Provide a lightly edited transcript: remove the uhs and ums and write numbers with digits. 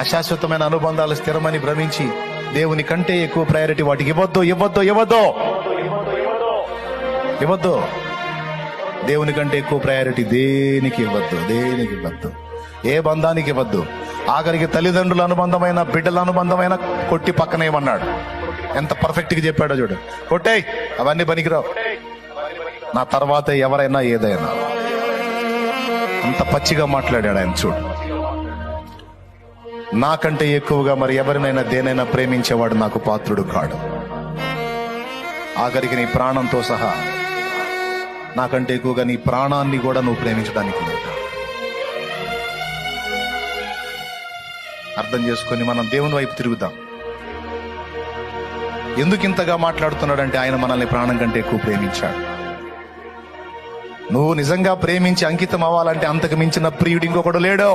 అశాశ్వతమైన అనుబంధాలు స్థిరమని భ్రమించి దేవుని కంటే ఎక్కువ ప్రయారిటీ వాటికి ఇవ్వద్దు ఇవ్వద్దు ఇవ్వద్దు ఇవ్వద్దు. దేవుని కంటే ఎక్కువ ప్రయారిటీ దేనికి ఇవ్వద్దు. ఏ బంధానికి ఇవ్వద్దు. ఆఖరికి తల్లిదండ్రుల అనుబంధమైన, బిడ్డల అనుబంధమైన కొట్టి పక్కనేమన్నాడు. ఎంత పర్ఫెక్ట్ గా చెప్పాడో చూడు. కొట్టేయ్, అవన్నీ పనికిరావు, నా తర్వాత ఎవరైనా ఏదైనా. అంత పచ్చిగా మాట్లాడాడు ఆయన. చూడు, నాకంటే ఎక్కువగా మరి ఎవరినైనా దేనైనా ప్రేమించేవాడు నాకు పాత్రుడు కాడు. ఆఖరికి నీ ప్రాణంతో సహా, నాకంటే ఎక్కువగా నీ ప్రాణాన్ని కూడా నువ్వు ప్రేమించడానికి లేదు. అర్థం చేసుకొని మనం దేవుని వైపు తిరుగుదాం. ఎందుకు ఇంతగా మాట్లాడుతున్నాడంటే ఆయన మనల్ని ప్రాణం కంటే ఎక్కువ ప్రేమించాడు. నువ్వు నిజంగా ప్రేమించి అంకితం అవ్వాలంటే అంతకు మించిన ప్రియుడు ఇంకొకడు లేడు.